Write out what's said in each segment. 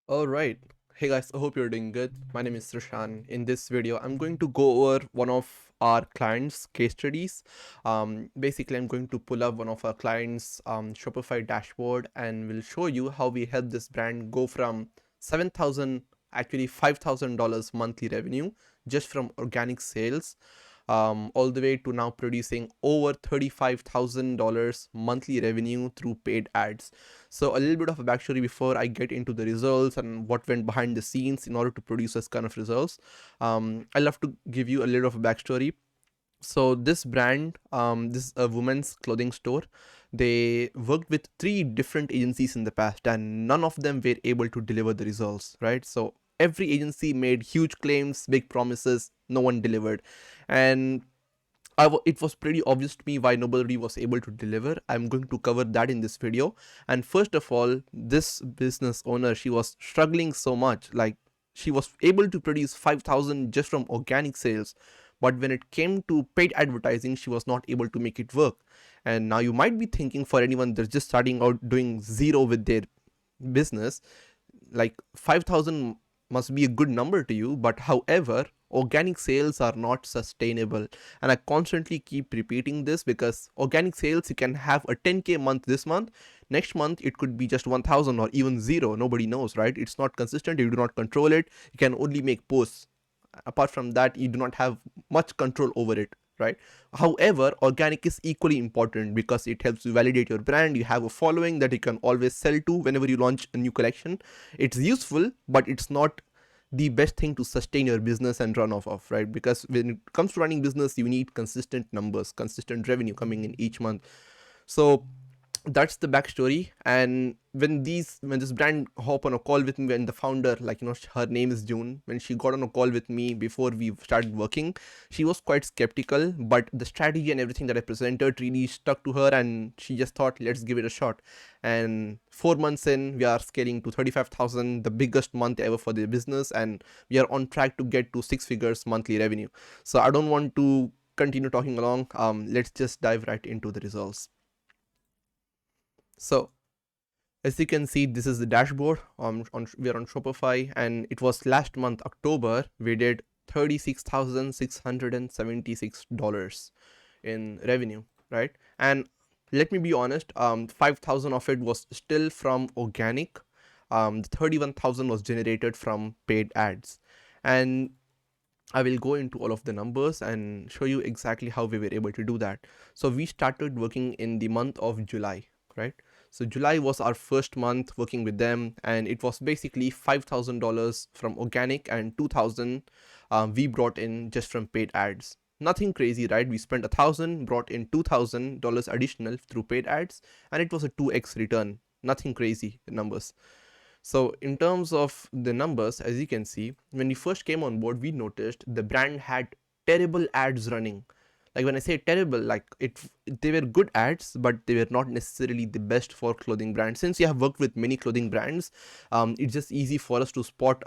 All right. Hey guys, I hope you're doing good. My name is Roshan. In this video, I'm going to go over one of our clients' case studies. Basically, I'm going to pull up one of our clients' Shopify dashboard and will show you how we help this brand go from 7,000, actually $5,000 monthly revenue just from organic sales, all the way to now producing over $35,000 monthly revenue through paid ads. So a little bit of a backstory before I get into the results and what went behind the scenes in order to produce this kind of results. I love to give you a little of a backstory. So this brand, this is a women's clothing store. They worked with 3 different agencies in the past, and none of them were able to deliver the results, right? So every agency made huge claims, big promises, no one delivered, and it was pretty obvious to me why nobody was able to deliver. I'm going to cover that in this video. And first of all, this business owner, she was struggling so much. Like, she was able to produce 5,000 just from organic sales, but when it came to paid advertising, she was not able to make it work. And now you might be thinking, for anyone that's just starting out doing zero with their business, like 5,000 must be a good number to you, but however, organic sales are not sustainable. And I constantly keep repeating this because organic sales, you can have a 10K month this month, next month it could be just 1,000 or even zero. Nobody knows, right? It's not consistent, you do not control it, you can only make posts. Apart from that, you do not have much control over it, right? However, organic is equally important because it helps you validate your brand. You have a following that you can always sell to whenever you launch a new collection. It's useful, but it's not the best thing to sustain your business and run off of, right? Because when it comes to running business, you need consistent numbers, consistent revenue coming in each month. So that's the backstory. And when this brand hop on a call with me, when the founder, like, her name is June, when she got on a call with me before we started working, she was quite skeptical, but the strategy and everything that I presented really stuck to her, and she just thought, let's give it a shot. And 4 months in, we are scaling to 35,000, the biggest month ever for the business, and we are on track to get to 6 figures monthly revenue. So I don't want to continue talking along. Let's just dive right into the results. So as you can see, this is the dashboard. We are on Shopify, and it was last month, October, we did $36,676 in revenue, right? And let me be honest, 5,000 of it was still from organic. The 31,000 was generated from paid ads. And I will go into all of the numbers and show you exactly how we were able to do that. So we started working in the month of July, right? So July was our first month working with them, and it was basically $5,000 from organic and 2,000 we brought in just from paid ads. Nothing crazy, right? We spent 1,000, brought in $2,000 additional through paid ads, and it was a 2x return. Nothing crazy numbers. So in terms of the numbers, as you can see, when we first came on board, we noticed the brand had terrible ads running. Like, when I say terrible, like, they were good ads, but they were not necessarily the best for clothing brands. Since we have worked with many clothing brands, it's just easy for us to spot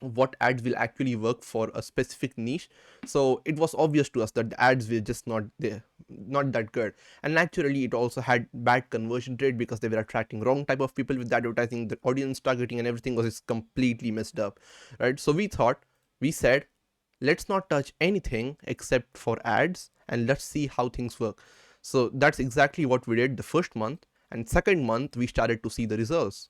what ads will actually work for a specific niche. So it was obvious to us that the ads were just not there, not that good. And naturally, it also had bad conversion rate because they were attracting wrong type of people with the advertising. The audience targeting and everything was just completely messed up, right? So we said, let's not touch anything except for ads, and let's see how things work. So that's exactly what we did the first month. And second month, we started to see the results.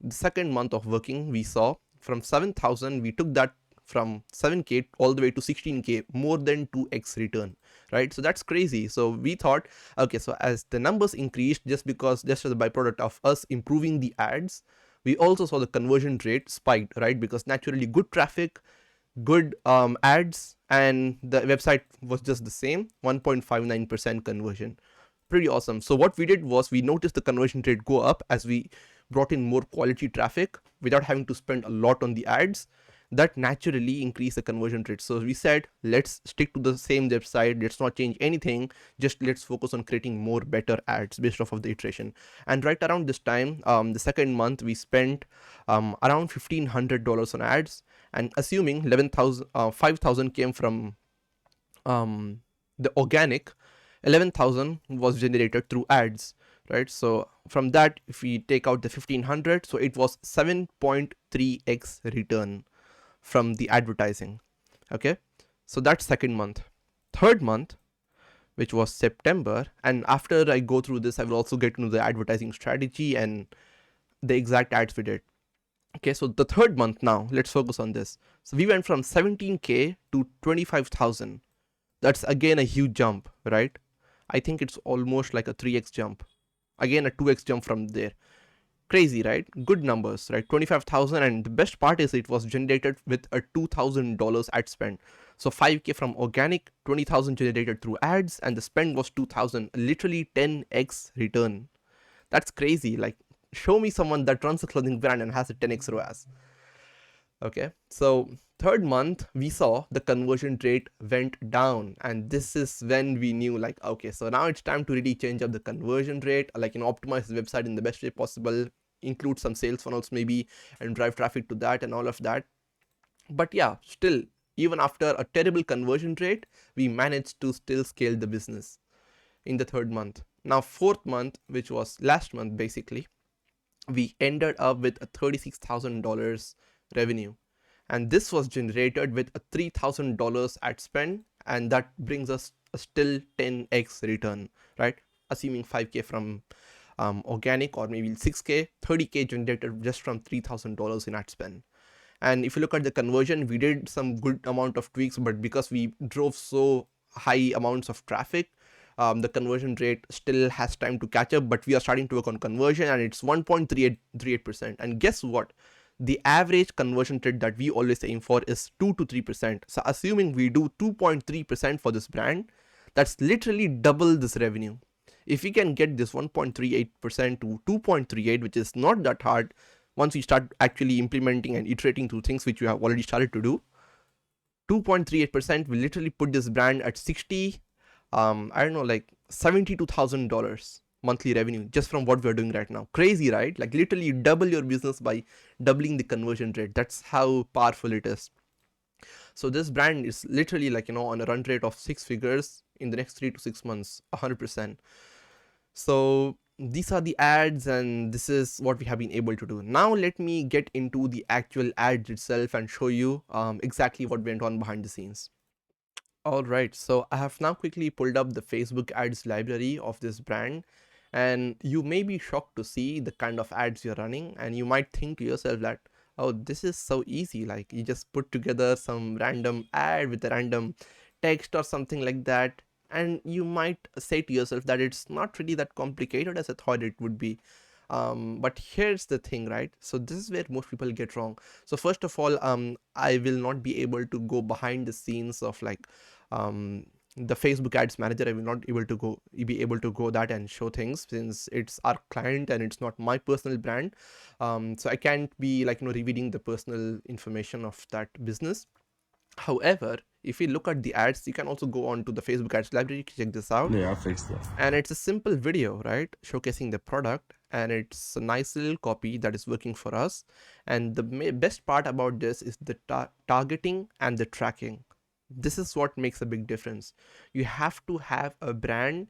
The second month of working, we saw from 7,000, we took that from 7K all the way to 16K, more than 2x return, right? So that's crazy. So we thought, okay, so as the numbers increased, just as a byproduct of us improving the ads, we also saw the conversion rate spiked, right? Because naturally, good traffic, good ads, and the website was just the same, 1.59% conversion. Pretty awesome. So what we did was, we noticed the conversion rate go up as we brought in more quality traffic without having to spend a lot on the ads. That naturally increased the conversion rate. So we said, let's stick to the same website, let's not change anything, just let's focus on creating more better ads based off of the iteration. And right around this time, the second month, we spent around $1,500 on ads, and assuming 5,000 came from the organic, 11,000 was generated through ads. right? So from that, if we take out the 1500, so it was 7.3x return from the advertising. Okay, so that's second month. Third month, which was September, and after I go through this, I will also get into the advertising strategy and the exact ads we did. Okay, so the third month now, let's focus on this. So we went from 17K to 25,000. That's again a huge jump, right? I think it's almost like a 3x jump. Again, a 2x jump from there. Crazy, right? Good numbers, right? 25,000, and the best part is it was generated with a $2,000 ad spend. So 5K from organic, 20,000 generated through ads, and the spend was 2,000. Literally 10x return. That's crazy. Like, show me someone that runs a clothing brand and has a 10x ROAS. Okay, so third month we saw the conversion rate went down, and this is when we knew, like, okay, so now it's time to really change up the conversion rate, like, optimize the website in the best way possible, include some sales funnels maybe, and drive traffic to that and all of that. But yeah, still, even after a terrible conversion rate, we managed to still scale the business in the third month. Now fourth month, which was last month basically, we ended up with a $36,000 revenue, and this was generated with a $3,000 ad spend, and that brings us a still 10x return, right? Assuming 5K from organic, or maybe 6K, 30K generated just from $3,000 in ad spend. And if you look at the conversion, we did some good amount of tweaks, but because we drove so high amounts of traffic, the conversion rate still has time to catch up, but we are starting to work on conversion, and it's 1.38%. And guess what? The average conversion rate that we always aim for is 2 to 3%. So assuming we do 2.3% for this brand, that's literally double this revenue. If we can get this 1.38% to 2.38, which is not that hard, once we start actually implementing and iterating through things which we have already started to do, 2.38% will literally put this brand at 60, I don't know, like $72,000 monthly revenue just from what we're doing right now. Crazy, right? Like, literally double your business by doubling the conversion rate. That's how powerful it is. So this brand is literally, like, on a run rate of 6 figures in the next 3 to 6 months, 100%. So these are the ads, and this is what we have been able to do. Now let me get into the actual ads itself and show you exactly what went on behind the scenes. Alright, so I have now quickly pulled up the Facebook ads library of this brand, and you may be shocked to see the kind of ads you're running, and you might think to yourself that, oh, this is so easy, like you just put together some random ad with a random text or something like that, and you might say to yourself that it's not really that complicated as I thought it would be. But here's the thing, right? So this is where most people get wrong. So first of all, I will not be able to go behind the scenes of, like, the Facebook ads manager. I will not be able to go that and show things, since it's our client and it's not my personal brand. So I can't be, like, revealing the personal information of that business. However, if you look at the ads, you can also go on to the Facebook ads library to check this out. Yeah, I fixed it. And it's a simple video, right, showcasing the product, and it's a nice little copy that is working for us. And the best part about this is the targeting and the tracking. This is what makes a big difference. You have to have a brand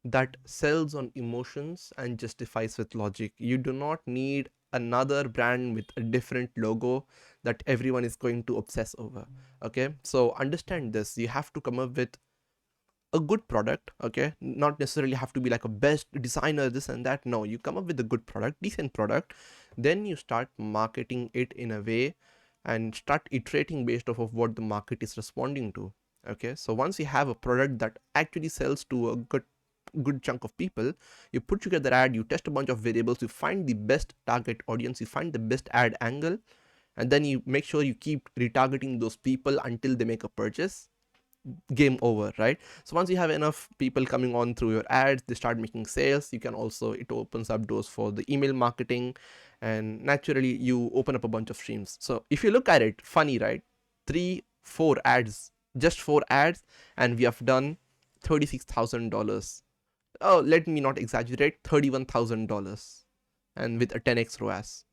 that sells on emotions and justifies with logic. You do not need another brand with a different logo that everyone is going to obsess over. Okay, so understand this. You have to come up with a good product. Okay, not necessarily have to be like a best designer, this and that. No, you come up with a good product, decent product, then you start marketing it in a way and start iterating based off of what the market is responding to. Okay, so once you have a product that actually sells to a good chunk of people, you put together ad, you test a bunch of variables, you find the best target audience, you find the best ad angle, and then you make sure you keep retargeting those people until they make a purchase. Game over, right? So once you have enough people coming on through your ads, they start making sales. You can also, it opens up doors for the email marketing, and naturally you open up a bunch of streams. So if you look at it, funny, right? 4 ads, just 4 ads, and we have done $36,000. Oh, let me not exaggerate, $31,000, and with a 10x ROAS.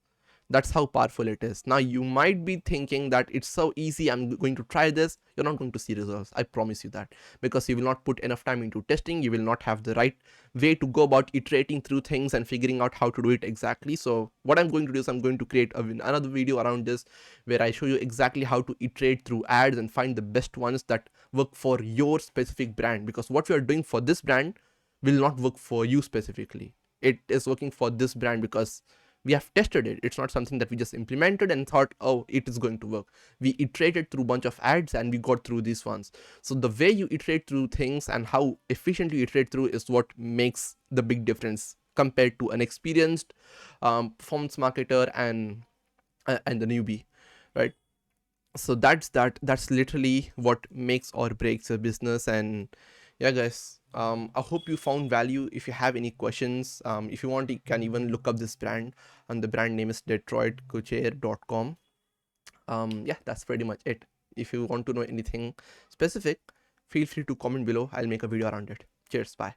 That's how powerful it is. Now you might be thinking that it's so easy, I'm going to try this. You're not going to see results, I promise you that, because you will not put enough time into testing. You will not have the right way to go about iterating through things and figuring out how to do it exactly. So what I'm going to do is I'm going to create another video around this, where I show you exactly how to iterate through ads and find the best ones that work for your specific brand, because what we are doing for this brand will not work for you specifically. It is working for this brand because we have tested it. It's not something that we just implemented and thought, oh, it is going to work. We iterated through a bunch of ads and we got through these ones. So the way you iterate through things and how efficiently you iterate through is what makes the big difference compared to an experienced performance marketer and the newbie, right? So that's literally what makes or breaks a business. And yeah, guys, I hope you found value. If you have any questions, if you want, you can even look up this brand, and the brand name is detroitcouture.com. Yeah, that's pretty much it. If you want to know anything specific, feel free to comment below. I'll make a video around it. Cheers, bye.